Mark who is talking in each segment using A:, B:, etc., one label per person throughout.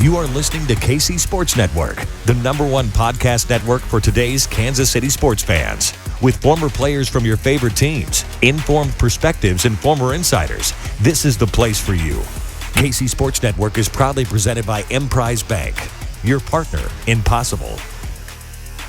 A: You are listening to KC Sports Network, the #1 podcast network for today's Kansas City sports fans. With former players from your favorite teams, informed perspectives, and former insiders, this is the place for you. KC Sports Network is proudly presented by Emprise Bank, your partner in possible.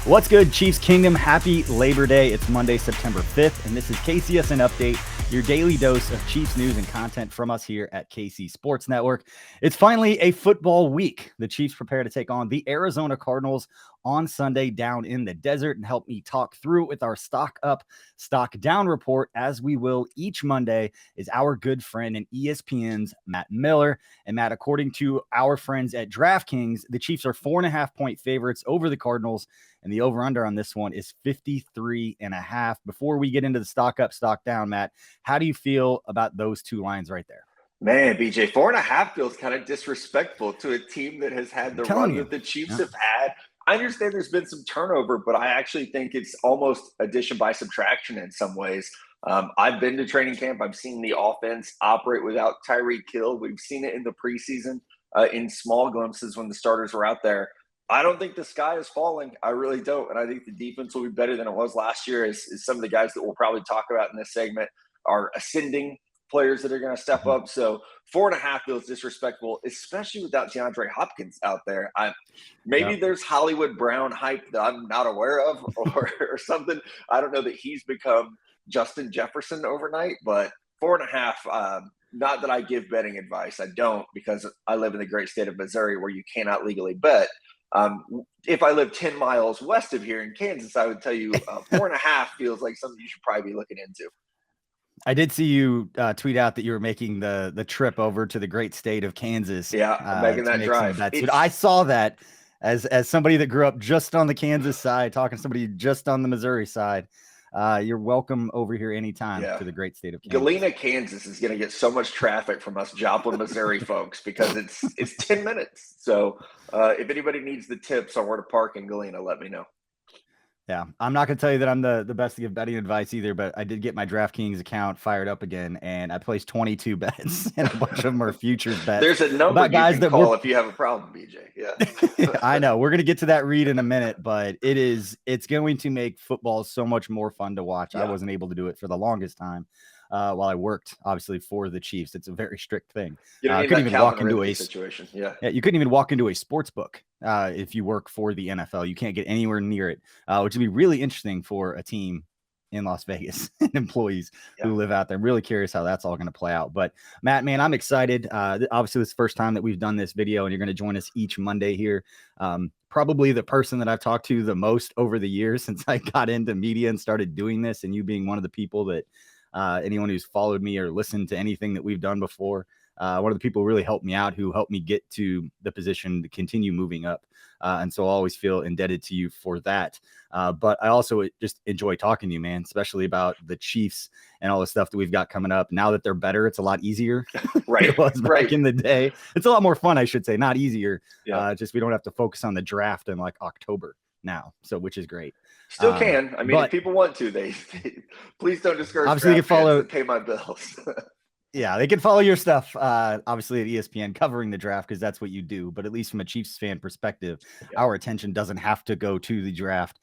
B: What's good, Chiefs Kingdom? Happy Labor Day. It's Monday, September 5th, and this is KCSN Update, your daily dose of Chiefs news and content from us here at KC Sports Network. It's finally a football week. The Chiefs prepare to take on the Arizona Cardinals on Sunday down in the desert, and help me talk through it with our stock up, stock down report, as we will each Monday, is our good friend and ESPN's Matt Miller. And Matt, according to our friends at DraftKings, the Chiefs are 4.5-point favorites over the Cardinals, and the over-under on this one is 53.5. Before we get into the stock up, stock down, Matt, how do you feel about those two lines right there?
C: Man, BJ, 4.5 feels kind of disrespectful to a team that has had the run that the Chiefs have had. I understand there's been some turnover, but I actually think it's almost addition by subtraction in some ways. I've been to training camp. I've seen the offense operate without Tyreek Hill. We've seen it in the preseason in small glimpses when the starters were out there. I don't think the sky is falling. I really don't. And I think the defense will be better than it was last year, as some of the guys that we'll probably talk about in this segment are ascending players that are going to step up. So 4.5 feels disrespectful, especially without DeAndre Hopkins out there. Maybe there's Hollywood Brown hype that I'm not aware of or something. I don't know that he's become Justin Jefferson overnight, but 4.5, not that I give betting advice. I don't, because I live in the great state of Missouri where you cannot legally bet. If I live 10 miles west of here in Kansas, I would tell you 4.5 feels like something you should probably be looking into.
B: I did see you tweet out that you were making the trip over to the great state of Kansas.
C: Yeah, making that drive.
B: I saw that as somebody that grew up just on the Kansas side, talking to somebody just on the Missouri side. You're welcome over here anytime to the great state of Kansas.
C: Galena, Kansas is going to get so much traffic from us Joplin, Missouri folks, because it's 10 minutes. So if anybody needs the tips on where to park in Galena, let me know.
B: Yeah, I'm not going to tell you that I'm the best to give betting advice either, but I did get my DraftKings account fired up again, and I placed 22 bets, and a bunch of them are futures bets.
C: There's a number you guys can call if you have a problem, BJ. Yeah,
B: I know. We're going to get to that read in a minute, but it's going to make football so much more fun to watch. Yeah. I wasn't able to do it for the longest time while I worked, obviously, for the Chiefs. It's a very strict thing.
C: You couldn't even walk into a situation. Yeah,
B: you couldn't even walk into a sports book if you work for the NFL. You can't get anywhere near it, which would be really interesting for a team in Las Vegas and employees who live out there. I'm really curious how that's all going to play out. But Matt, man, I'm excited. Obviously, this is the first time that we've done this video, and you're going to join us each Monday here. Probably the person that I've talked to the most over the years since I got into media and started doing this, and you being one of the people that anyone who's followed me or listened to anything that we've done before, one of the people who really helped me out, who helped me get to the position to continue moving up. And so I always feel indebted to you for that. But I also just enjoy talking to you, man, especially about the Chiefs and all the stuff that we've got coming up. Now that they're better, it's a lot easier.
C: Right.
B: It was back in the day. It's a lot more fun, I should say, not easier. Yeah. Just we don't have to focus on the draft in like October now, so which is great.
C: Still can. I mean, if people want to, they please don't discourage.
B: Obviously, you can follow.
C: Pay my bills.
B: Yeah, they can follow your stuff, obviously, at ESPN covering the draft, because that's what you do. But at least from a Chiefs fan perspective, our attention doesn't have to go to the draft,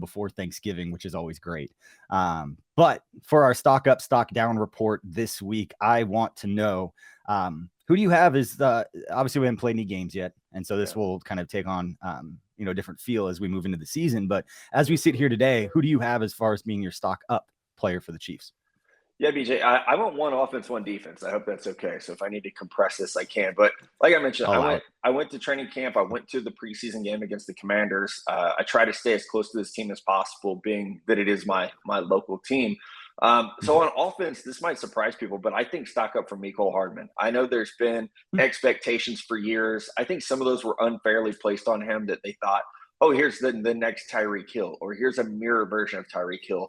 B: before Thanksgiving, which is always great. But for our stock up, stock down report this week, I want to know who do you have obviously we haven't played any games yet. And so this will kind of take on, a different feel as we move into the season. But as we sit here today, who do you have as far as being your stock up player for the Chiefs?
C: Yeah, BJ, I want one offense, one defense. I hope that's okay. So if I need to compress this, I can. But like I mentioned, I went to training camp. I went to the preseason game against the Commanders. I try to stay as close to this team as possible, being that it is my local team. So on offense, this might surprise people, but I think stock up for Mecole Hardman. I know there's been expectations for years. I think some of those were unfairly placed on him, that they thought, oh, here's the next Tyreek Hill, or here's a mirror version of Tyreek Hill.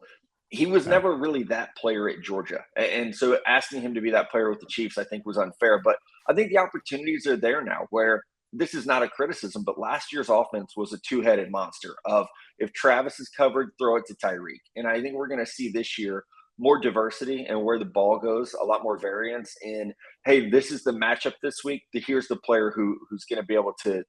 C: He was never really that player at Georgia. And so asking him to be that player with the Chiefs, I think, was unfair. But I think the opportunities are there now, where this is not a criticism, but last year's offense was a two-headed monster of, if Travis is covered, throw it to Tyreek. And I think we're going to see this year more diversity and where the ball goes, a lot more variance in, hey, this is the matchup this week. Here's the player who's going to be able to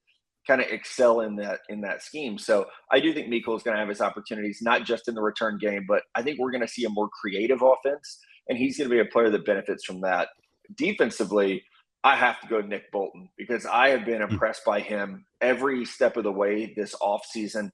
C: kind of excel in that scheme. So I do think Miko is going to have his opportunities, not just in the return game, but I think we're going to see a more creative offense, and he's going to be a player that benefits from that. Defensively, I have to go Nick Bolton because I have been impressed by him every step of the way this offseason.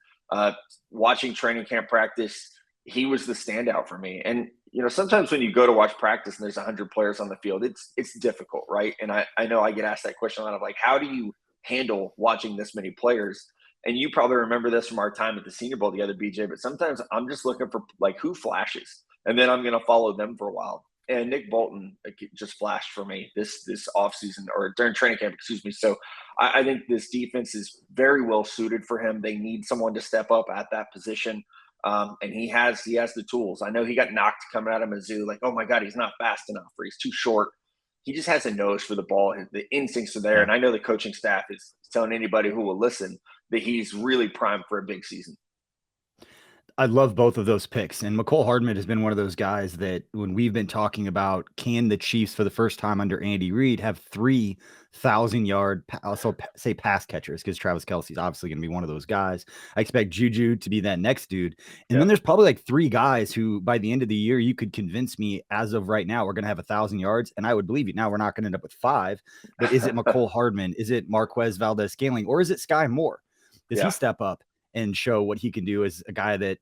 C: Watching training camp practice, he was the standout for me. And sometimes when you go to watch practice and there's 100 players on the field, it's difficult, right? And I know I get asked that question a lot of like, how do you handle watching this many players? And you probably remember this from our time at the Senior Bowl together, BJ, but sometimes I'm just looking for like who flashes, and then I'm going to follow them for a while. And Nick Bolton just flashed for me this offseason, or during training camp, excuse me. So I think this defense is very well suited for him. They need someone to step up at that position. And he has the tools. I know he got knocked coming out of Mizzou, like, oh my God, he's not fast enough, or he's too short. He just has a nose for the ball. The instincts are there. And I know the coaching staff is telling anybody who will listen that he's really primed for a big season.
B: I love both of those picks. And McCole Hardman has been one of those guys that when we've been talking about, can the Chiefs for the first time under Andy Reid have 3,000-yard, also say pass catchers, because Travis Kelce's obviously going to be one of those guys. I expect Juju to be that next dude. And then there's probably like 3 guys who by the end of the year, you could convince me as of right now, we're going to have 1,000 yards. And I would believe you. Now we're not going to end up with 5, but is it McCole Hardman? Is it Marquez Valdez-Scantling? Or is it Sky Moore? Does he step up and show what he can do as a guy that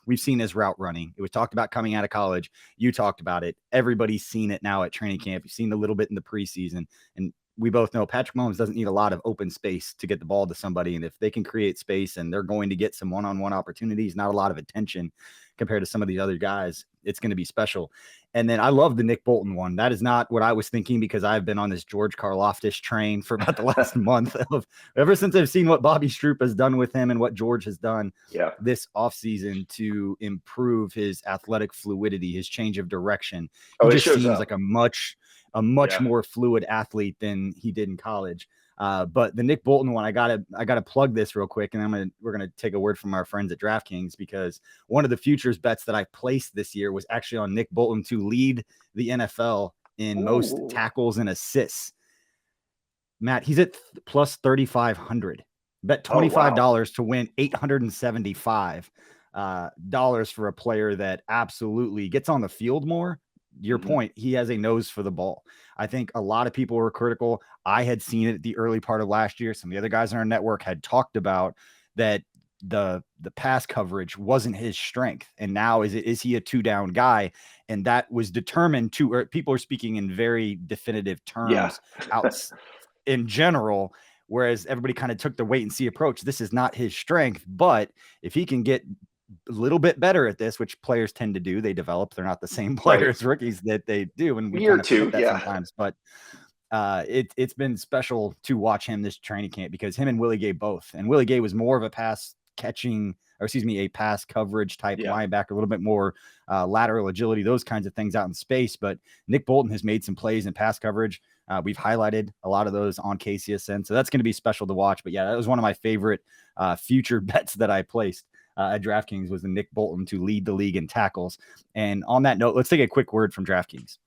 B: we've seen his route running? It was talked about coming out of college. You talked about it. Everybody's seen it now at training camp. You've seen a little bit in the preseason, and we both know Patrick Mahomes doesn't need a lot of open space to get the ball to somebody. And if they can create space and they're going to get some one-on-one opportunities, not a lot of attention compared to some of these other guys, it's going to be special. And then I love the Nick Bolton one. That is not what I was thinking, because I've been on this George Karlaftis train for about the last month ever since I've seen what Bobby Stroup has done with him and what George has done this offseason to improve his athletic fluidity, his change of direction. He just seems like a much more fluid athlete than he did in college. But the Nick Bolton one, I gotta plug this real quick, and we're gonna take a word from our friends at DraftKings, because one of the futures bets that I placed this year was actually on Nick Bolton to lead the NFL in most tackles and assists. Matt, he's at plus 3,500. Bet $25 to win $875 dollars for a player that absolutely gets on the field more. Your point, he has a nose for the ball. I think a lot of people were critical. I had seen it the early part of last year. Some of the other guys on our network had talked about that the pass coverage wasn't his strength. And now is he a 2-down guy? And that was determined to, or people are speaking in very definitive terms out in general, whereas everybody kind of took the wait and see approach. This is not his strength, but if he can get a little bit better at this, which players tend to do, they develop. They're not the same players, rookies, that they do. And we kind of forget that sometimes, but it's been special to watch him this training camp, because him and Willie Gay both, and Willie Gay was more of a pass coverage type linebacker, a little bit more lateral agility, those kinds of things out in space. But Nick Bolton has made some plays in pass coverage. We've highlighted a lot of those on KCSN, so that's going to be special to watch. But that was one of my favorite future bets that I placed at DraftKings, was the Nick Bolton to lead the league in tackles. And on that note, let's take a quick word from DraftKings.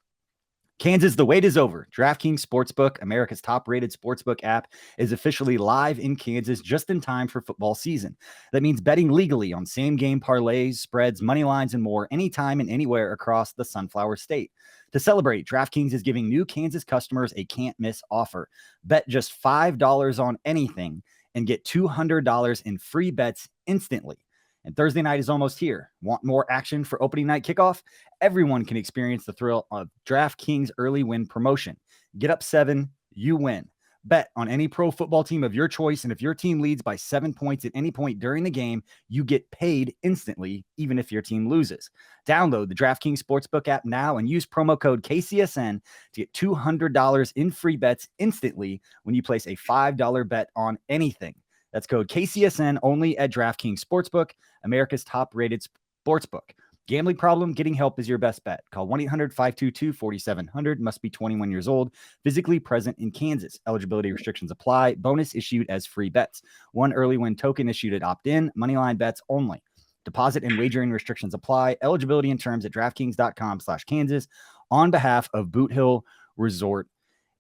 B: Kansas, the wait is over. DraftKings Sportsbook, America's top-rated sportsbook app, is officially live in Kansas just in time for football season. That means betting legally on same-game parlays, spreads, money lines, and more anytime and anywhere across the Sunflower State. To celebrate, DraftKings is giving new Kansas customers a can't-miss offer. Bet just $5 on anything and get $200 in free bets instantly. And Thursday night is almost here. Want more action for opening night kickoff? Everyone can experience the thrill of DraftKings early win promotion. Get up 7, you win. Bet on any pro football team of your choice, and if your team leads by 7 points at any point during the game, you get paid instantly, even if your team loses. Download the DraftKings Sportsbook app now and use promo code KCSN to get $200 in free bets instantly when you place a $5 bet on anything. That's code KCSN only at DraftKings Sportsbook, America's top-rated sportsbook. Gambling problem? Getting help is your best bet. Call 1-800-522-4700. Must be 21 years old. Physically present in Kansas. Eligibility restrictions apply. Bonus issued as free bets. One early win token issued at opt-in. Moneyline bets only. Deposit and wagering restrictions apply. Eligibility and terms at DraftKings.com/Kansas on behalf of Boot Hill Resort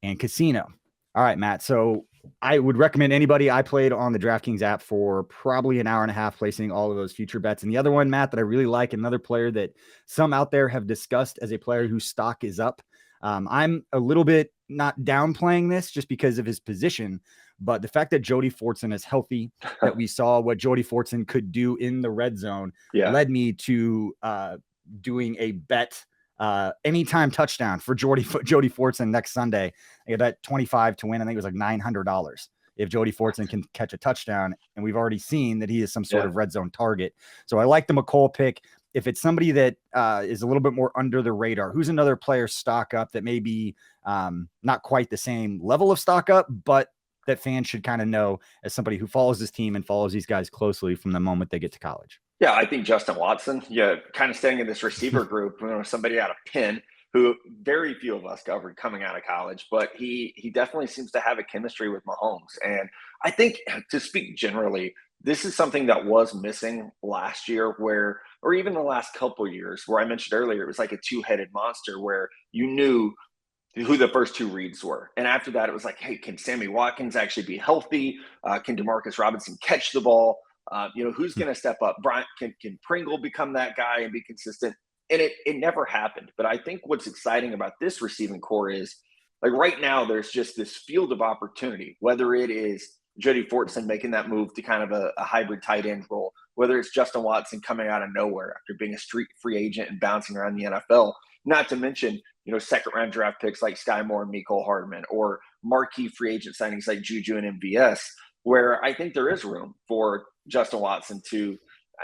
B: and Casino. All right, Matt. So I would recommend anybody. I played on the DraftKings app for probably an hour and a half, placing all of those future bets. And the other one, Matt, that I really like, another player that some out there have discussed as a player whose stock is up. I'm a little bit not downplaying this just because of his position, but the fact that Jody Fortson is healthy, that we saw what Jody Fortson could do in the red zone, led me to doing a bet anytime touchdown for Jody Fortson next Sunday. I bet 25 to win. I think it was like $900 if Jody Fortson can catch a touchdown. And we've already seen that he is some sort of red zone target. So I like the McColl pick. If it's somebody that is a little bit more under the radar, who's another player stock up that may be not quite the same level of stock up, but that fans should kind of know as somebody who follows this team and follows these guys closely from the moment they get to college?
C: Yeah, I think Justin Watson, kind of staying in this receiver group, somebody out of Penn who very few of us covered coming out of college, but he definitely seems to have a chemistry with Mahomes. And I think, to speak generally, this is something that was missing last year or even the last couple of years, where I mentioned earlier, it was like a two-headed monster where you knew who the first two reads were. And after that, it was like, hey, can Sammy Watkins actually be healthy? Can Demarcus Robinson catch the ball? Who's going to step up? Brian, can Pringle become that guy and be consistent? And it never happened. But I think what's exciting about this receiving core is, like, right now, there's just this field of opportunity, whether it is Jody Fortson making that move to kind of a hybrid tight end role, whether it's Justin Watson coming out of nowhere after being a street free agent and bouncing around the NFL, not to mention, second round draft picks like Sky Moore and Mecole Hardman, or marquee free agent signings like Juju and MVS, where I think there is room for Justin Watson to,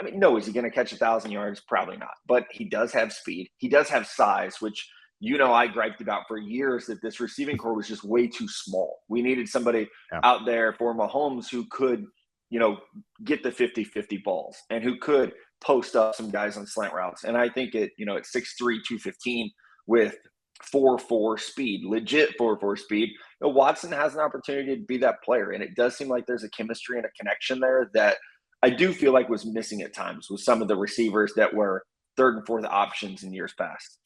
C: is he going to catch 1,000 yards? Probably not. But he does have speed. He does have size, which, I griped about for years, that this receiving core was just way too small. We needed somebody out there for Mahomes who could, get the 50-50 balls and who could post up some guys on slant routes. And I think at 6'3", 215 with 4.4 speed, legit 4.4 speed, Watson has an opportunity to be that player. And it does seem like there's a chemistry and a connection there that I do feel like was missing at times with some of the receivers that were third and fourth options in years past.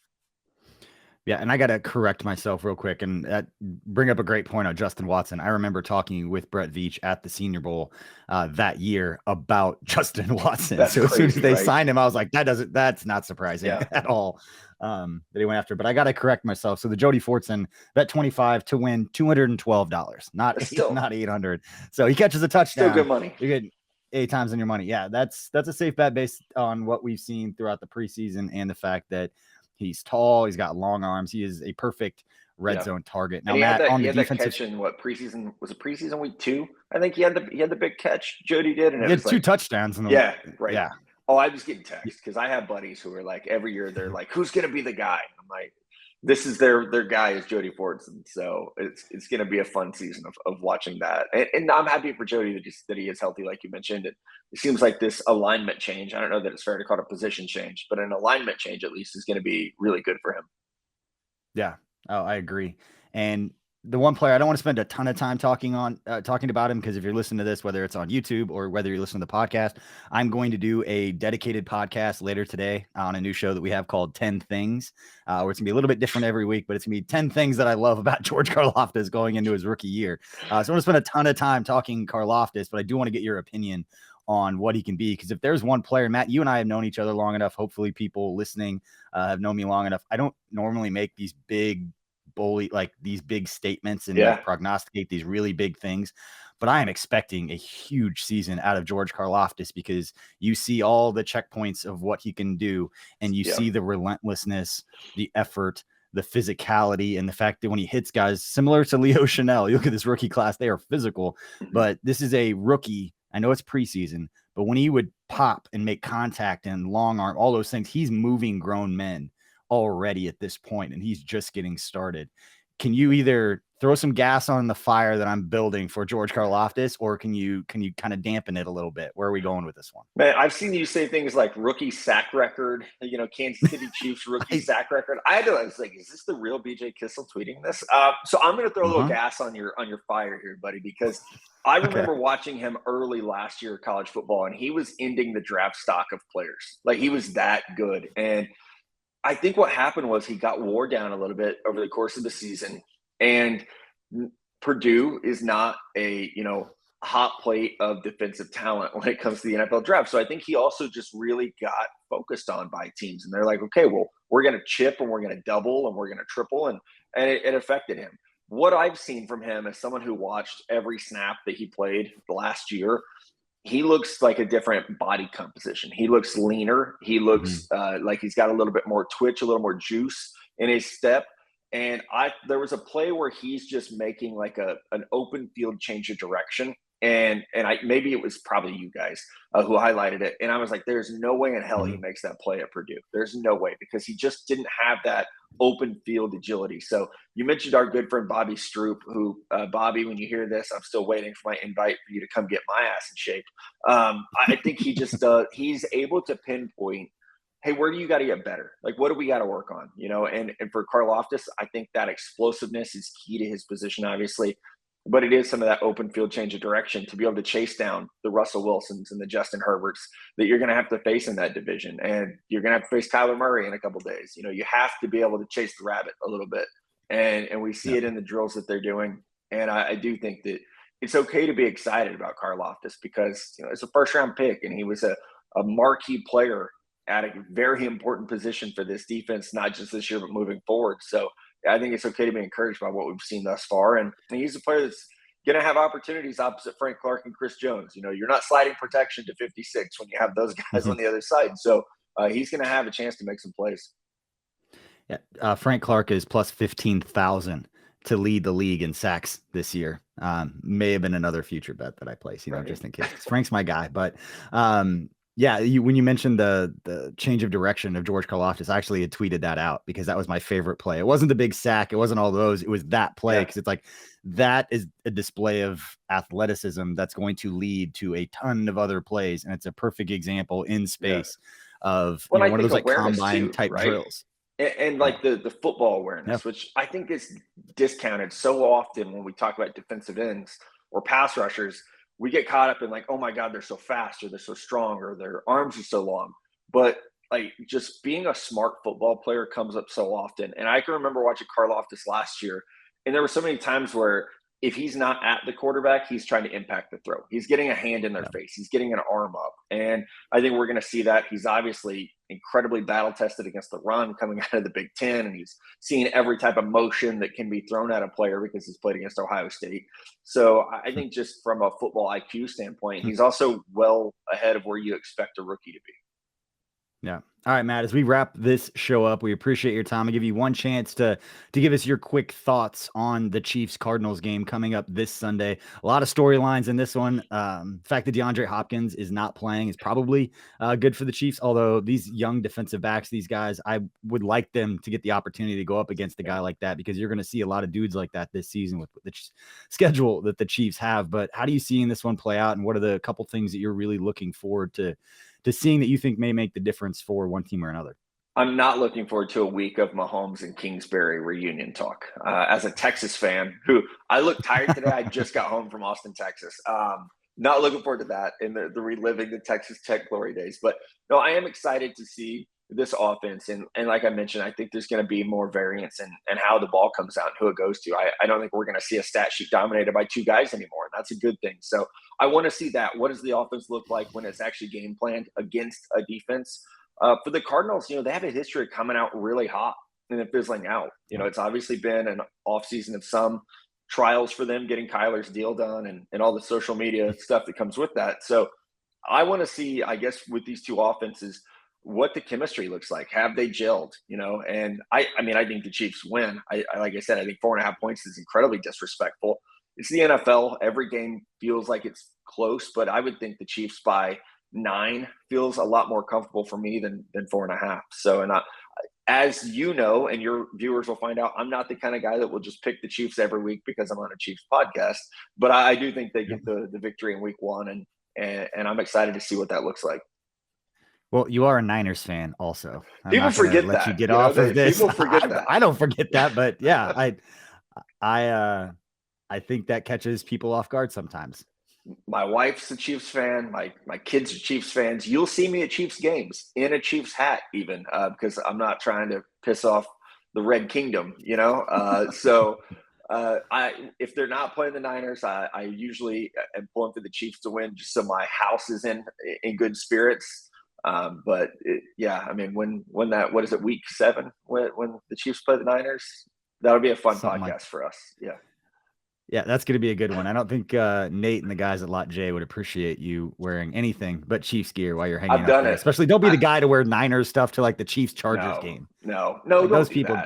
B: Yeah, and I got to correct myself real quick and bring up a great point on Justin Watson. I remember talking with Brett Veach at the Senior Bowl that year about Justin Watson.
C: That's
B: so
C: crazy,
B: as soon as they
C: right?
B: signed him, I was like, that's not surprising at all that he went after. But I got to correct myself. So the Jody Fortson, bet 25 to win $212, not 800. So he catches a touchdown.
C: Still good money.
B: You get 8 times on your money. Yeah, that's a safe bet based on what we've seen throughout the preseason and the fact that he's tall. He's got long arms. He is a perfect red zone target. Now, Matt, on the defensive,
C: catch in preseason, was it preseason week 2? I think he had the big catch. Jody did, and
B: he had 2 touchdowns in the
C: right. Yeah. Oh, I was getting texts because I have buddies who are like, every year they're like, who's going to be the guy? I'm like, this is their guy is Jody Fortson. So it's going to be a fun season of watching that. And I'm happy for Jody that he is healthy, like you mentioned. It seems like this alignment change, I don't know that it's fair to call it a position change, but an alignment change at least is going to be really good for him.
B: Yeah. Oh, I agree. And the one player I don't want to spend a ton of time talking about him, because if you're listening to this, whether it's on YouTube or whether you're listening to the podcast, I'm going to do a dedicated podcast later today on a new show that we have called 10 Things, where it's gonna be a little bit different every week, but it's gonna be 10 things that I love about George Karlaftis going into his rookie year. So I want to spend a ton of time talking Karlaftis, but I do want to get your opinion on what he can be. Because if there's one player, Matt, you and I have known each other long enough. Hopefully people listening have known me long enough. I don't normally make these big these big statements and prognosticate these really big things, but I am expecting a huge season out of George Karlaftis, because you see all the checkpoints of what he can do, and you see the relentlessness, the effort, the physicality, and the fact that when he hits guys similar to Leo Chanel, you look at this rookie class, they are physical, but this is a rookie. I know it's preseason, but when he would pop and make contact and long arm, all those things, he's moving grown men already at this point, and he's just getting started. can you either throw some gas on the fire that I'm building for George Karlaftis, or can you kind of dampen it a little bit? Where are we going with this one?
C: Man, I've seen you say things like rookie sack record, Kansas City Chiefs rookie sack record. I was like, is this the real BJ Kissel tweeting this? So I'm going to throw a little gas on your fire here, buddy, because I remember watching him early last year of college football, and he was ending the draft stock of players. Like, he was that good. And I think what happened was he got wore down a little bit over the course of the season. And Purdue is not a, hot plate of defensive talent when it comes to the NFL draft. So I think he also just really got focused on by teams. And they're like, okay, well, we're going to chip and we're going to double and we're going to triple. And it affected him. What I've seen from him as someone who watched every snap that he played the last year, he looks like a different body composition. He looks leaner. He looks like he's got a little bit more twitch, a little more juice in his step. And there was a play where he's just making like an open field change of direction. And maybe it was probably you guys who highlighted it. And I was like, there's no way in hell he makes that play at Purdue. There's no way, because he just didn't have that open field agility. So you mentioned our good friend Bobby Stroop, who Bobby, when you hear this, I'm still waiting for my invite for you to come get my ass in shape. I think he just he's able to pinpoint, hey, where do you got to get better? Like, what do we got to work on? And for Karlaftis, I think that explosiveness is key to his position, obviously. But it is some of that open field change of direction to be able to chase down the Russell Wilsons and the Justin Herberts that you're going to have to face in that division. And you're going to have to face Kyler Murray in a couple of days. You have to be able to chase the rabbit a little bit. And we see it in the drills that they're doing. And I do think that it's okay to be excited about Karlaftis, because it's a first-round pick, and he was a marquee player at a very important position for this defense, not just this year, but moving forward. So I think it's okay to be encouraged by what we've seen thus far. And he's a player that's going to have opportunities opposite Frank Clark and Chris Jones. You're not sliding protection to 56 when you have those guys on the other side. So he's going to have a chance to make some plays.
B: Yeah, Frank Clark is plus 15,000 to lead the league in sacks this year. May have been another future bet that I placed, just in case. Frank's my guy. But yeah, when you mentioned the change of direction of George Karlaftis, I actually had tweeted that out because that was my favorite play. It wasn't the big sack. It wasn't all those. It was that play, because it's like, that is a display of athleticism that's going to lead to a ton of other plays. And it's a perfect example in space of one of those like combine type drills.
C: And like the football awareness, which I think is discounted so often when we talk about defensive ends or pass rushers. We get caught up in like, oh my God, they're so fast, or they're so strong, or their arms are so long. But like, just being a smart football player comes up so often. And I can remember watching Karlaftis last year, and there were so many times where if he's not at the quarterback, he's trying to impact the throw. He's getting a hand in their face. He's getting an arm up. And I think we're going to see that. He's obviously incredibly battle tested against the run coming out of the Big Ten. And he's seen every type of motion that can be thrown at a player because he's played against Ohio State. So I think just from a football IQ standpoint, he's also well ahead of where you expect a rookie to be.
B: Yeah. All right, Matt, as we wrap this show up, we appreciate your time. I'll give you one chance to give us your quick thoughts on the Chiefs Cardinals game coming up this Sunday. A lot of storylines in this one. The fact that DeAndre Hopkins is not playing is probably good for the Chiefs, although these young defensive backs, these guys, I would like them to get the opportunity to go up against a guy like that, because you're going to see a lot of dudes like that this season with the schedule that the Chiefs have. But how do you see this one play out, and what are the couple things that you're really looking forward to seeing that you think may make the difference for one team or another?
C: I'm not looking forward to a week of Mahomes and Kingsbury reunion talk. As a Texas fan, who I look tired today, I just got home from Austin, Texas. Not looking forward to that and the reliving the Texas Tech glory days. But no, I am excited to see this offense. And like I mentioned, I think there's going to be more variance in how the ball comes out and who it goes to. I don't think we're going to see a stat sheet dominated by two guys anymore. And that's a good thing. So I want to see that. What does the offense look like when it's actually game planned against a defense? For the Cardinals, they have a history of coming out really hot and then fizzling out. It's obviously been an offseason of some trials for them, getting Kyler's deal done and all the social media stuff that comes with that. So I want to see, I guess, with these two offenses, what the chemistry looks like. Have they gelled? And I think the Chiefs win. Like I said, I think 4.5 points is incredibly disrespectful. It's the NFL. Every game feels like it's close, but I would think the Chiefs by 9 feels a lot more comfortable for me than 4.5. So, and as you know, and your viewers will find out, I'm not the kind of guy that will just pick the Chiefs every week because I'm on a Chiefs podcast. But I do think they get the victory in week 1, and I'm excited to see what that looks like.
B: Well, you are a Niners fan also.
C: People forget that.
B: You get off of this.
C: People forget that.
B: I don't forget that, but yeah, I think that catches people off guard sometimes.
C: My wife's a Chiefs fan. My kids are Chiefs fans. You'll see me at Chiefs games in a Chiefs hat, even because I'm not trying to piss off the Red Kingdom, So if they're not playing the Niners, I usually am pulling for the Chiefs to win, just so my house is in good spirits. But I mean, when what is it, week 7 when the Chiefs play the Niners, that'll be a fun podcast for us.
B: Yeah, that's going to be a good one. I don't think Nate and the guys at Lot J would appreciate you wearing anything but Chiefs gear while you're hanging out there. Especially don't be the guy to wear Niners stuff to like the Chiefs Chargers game.
C: No,
B: like those people.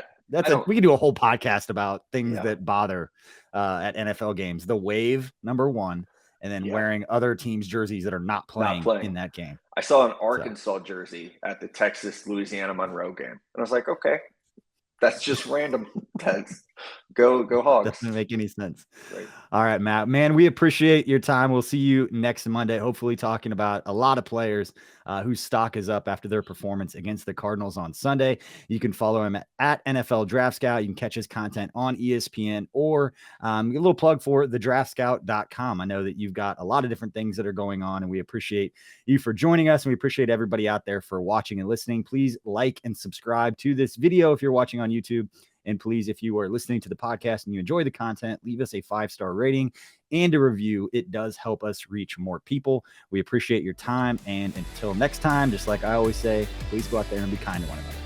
B: We can do a whole podcast about things that bother at NFL games. The wave, number 1, and then wearing other teams' jerseys that are not playing in that game.
C: I saw an Arkansas jersey at the Texas-Louisiana Monroe game, and I was like, okay, that's just random. That's go Hogs.
B: Doesn't make any sense. Right. All right, Matt. Man, we appreciate your time. We'll see you next Monday, hopefully talking about a lot of players whose stock is up after their performance against the Cardinals on Sunday. You can follow him at NFL Draft Scout. You can catch his content on ESPN, or a little plug for thedraftscout.com. I know that you've got a lot of different things that are going on, and we appreciate you for joining us, and we appreciate everybody out there for watching and listening. Please like and subscribe to this video if you're watching on YouTube. And please, if you are listening to the podcast and you enjoy the content, leave us a 5-star rating and a review. It does help us reach more people. We appreciate your time. And until next time, just like I always say, please go out there and be kind to one another.